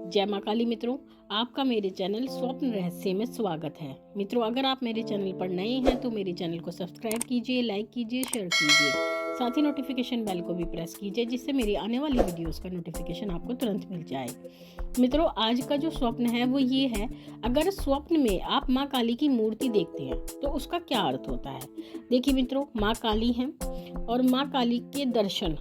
जय माँ काली मित्रों, आपका मेरे चैनल स्वप्न रहस्य में स्वागत है। मित्रों, अगर आप मेरे चैनल पर नए हैं तो मेरे चैनल को सब्सक्राइब कीजिए, लाइक कीजिए, शेयर कीजिए, साथ ही नोटिफिकेशन बेल को भी प्रेस कीजिए जिससे मेरी आने वाली वीडियोस का नोटिफिकेशन आपको तुरंत मिल जाए। मित्रों, आज का जो स्वप्न है वो ये है, अगर स्वप्न में आप माँ काली की मूर्ति देखते हैं तो उसका क्या अर्थ होता है। देखिए मित्रों, माँ काली हैं और माँ काली के दर्शन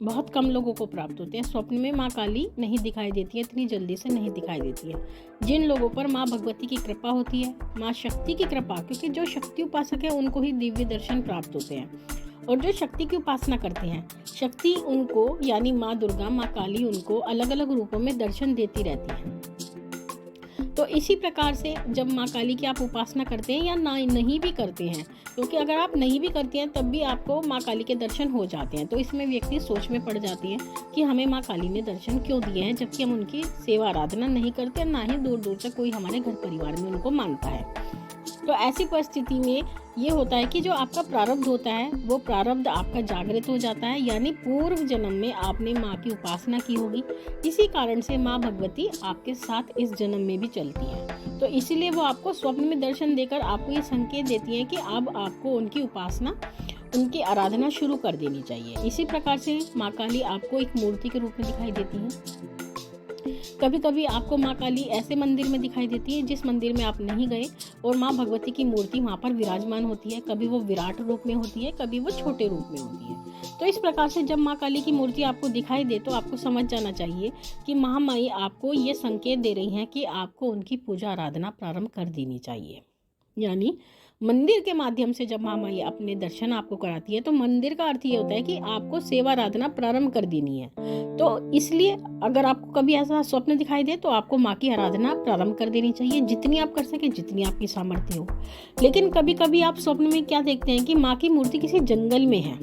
बहुत कम लोगों को प्राप्त होते हैं। स्वप्न में माँ काली नहीं दिखाई देती है, इतनी जल्दी से नहीं दिखाई देती है। जिन लोगों पर माँ भगवती की कृपा होती है, माँ शक्ति की कृपा, क्योंकि जो शक्ति उपासक है उनको ही दिव्य दर्शन प्राप्त होते हैं। और जो शक्ति की उपासना करते हैं, शक्ति उनको यानी माँ दुर्गा, माँ काली उनको अलग अलग रूपों में दर्शन देती रहती है। तो इसी प्रकार से जब माँ काली की आप उपासना करते हैं या नहीं भी करते हैं, क्योंकि अगर आप नहीं भी करते हैं तब भी आपको माँ काली के दर्शन हो जाते हैं, तो इसमें व्यक्ति सोच में पड़ जाती है कि हमें माँ काली ने दर्शन क्यों दिए हैं, जबकि हम उनकी सेवा आराधना नहीं करते, ना ही दूर दूर तक कोई हमारे घर परिवार में उनको मानता है। तो ऐसी परिस्थिति में ये होता है कि जो आपका प्रारब्ध होता है वो प्रारब्ध आपका जागृत हो जाता है, यानी पूर्व जन्म में आपने माँ की उपासना की होगी। इसी कारण से माँ भगवती आपके साथ इस जन्म में भी चलती है। तो इसीलिए वो आपको स्वप्न में दर्शन देकर आपको ये संकेत देती है कि अब आपको उनकी उपासना, उनकी आराधना शुरू कर देनी चाहिए। इसी प्रकार से माँ काली आपको एक मूर्ति के रूप में दिखाई देती है। कभी कभी आपको माँ काली ऐसे मंदिर में दिखाई देती है जिस मंदिर में आप नहीं गए और माँ भगवती की मूर्ति वहाँ पर विराजमान होती है। कभी वो विराट रूप में होती है, कभी वो छोटे रूप में होती है। तो इस प्रकार से जब माँ काली की मूर्ति आपको दिखाई दे तो आपको समझ जाना चाहिए कि महामाई आपको ये संकेत दे रही हैं कि आपको उनकी पूजा आराधना प्रारंभ कर देनी चाहिए। यानी मंदिर के माध्यम से जब महामाई अपने दर्शन आपको कराती है तो मंदिर का अर्थ ये होता है कि आपको सेवा आराधना प्रारंभ कर देनी है। तो इसलिए अगर आपको कभी ऐसा स्वप्न दिखाई दे तो आपको माँ की आराधना प्रारंभ कर देनी चाहिए, जितनी आप कर सके, जितनी आपकी सामर्थ्य हो। लेकिन कभी कभी आप स्वप्न में क्या देखते हैं कि माँ की मूर्ति किसी जंगल में है,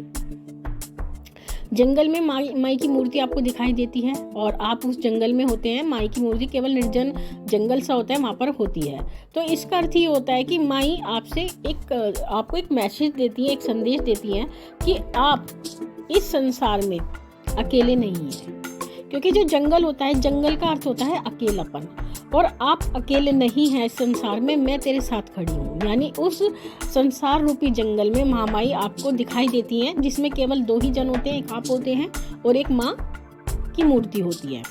जंगल में माई की मूर्ति आपको दिखाई देती है और आप उस जंगल में होते हैं। माई की मूर्ति केवल निर्जन जंगल सा होता है, वहाँ पर होती है। तो इसका अर्थ ये होता है कि माई आपसे आपको एक मैसेज देती है, एक संदेश देती है कि आप इस संसार में अकेले नहीं हैं। क्योंकि जो जंगल होता है, जंगल का अर्थ होता है अकेलापन, और आप अकेले नहीं हैं इस संसार में, मैं तेरे साथ खड़ी हूँ। यानी उस संसार रूपी जंगल में महामाई आपको दिखाई देती हैं, जिसमें केवल दो ही जन होते हैं, एक आप होते हैं और एक माँ की मूर्ति होती है।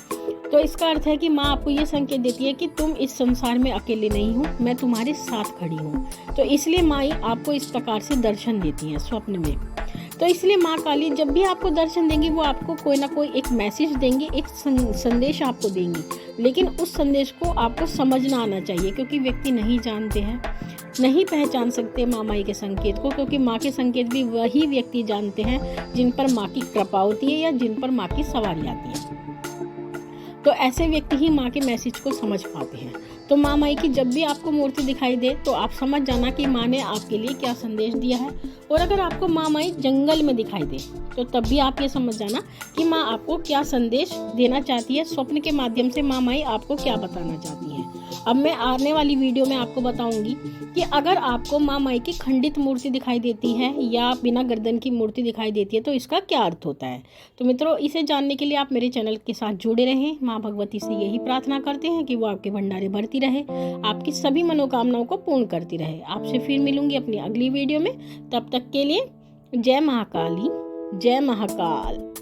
तो इसका अर्थ है कि माँ आपको ये संकेत देती है कि तुम इस संसार में अकेले नहीं हो, मैं तुम्हारे साथ खड़ी हूँ। तो इसलिए माई आपको इस प्रकार से दर्शन देती है स्वप्न में। तो इसलिए माँ काली जब भी आपको दर्शन देंगी वो आपको कोई ना कोई एक मैसेज देंगी, एक संदेश आपको देंगी। लेकिन उस संदेश को आपको समझना आना चाहिए, क्योंकि व्यक्ति नहीं जानते हैं, नहीं पहचान सकते माँ माई के संकेत को, क्योंकि माँ के संकेत भी वही व्यक्ति जानते हैं जिन पर माँ की कृपा होती है या जिन पर माँ की सवारी आती है। तो ऐसे व्यक्ति ही माँ के मैसेज को समझ पाते हैं। तो माँ माई की जब भी आपको मूर्ति दिखाई दे तो आप समझ जाना कि माँ ने आपके लिए क्या संदेश दिया है। और अगर आपको माँ माई जंगल में दिखाई दे तो तब भी आप ये समझ जाना कि माँ आपको क्या संदेश देना चाहती है, स्वप्न के माध्यम से माँ माई आपको क्या बताना चाहती है। अब मैं आने वाली वीडियो में आपको बताऊंगी कि अगर आपको माँ माई की खंडित मूर्ति दिखाई देती है या बिना गर्दन की मूर्ति दिखाई देती है तो इसका क्या अर्थ होता है। तो मित्रों, इसे जानने के लिए आप मेरे चैनल के साथ जुड़े रहें। माँ भगवती से यही प्रार्थना करते हैं कि वो आपके भंडारे भरती रहे, आपकी सभी मनोकामनाओं को पूर्ण करती रहे। आपसे फिर मिलूंगी अपनी अगली वीडियो में। तब तक के लिए जय महाकाली, जय महाकाल।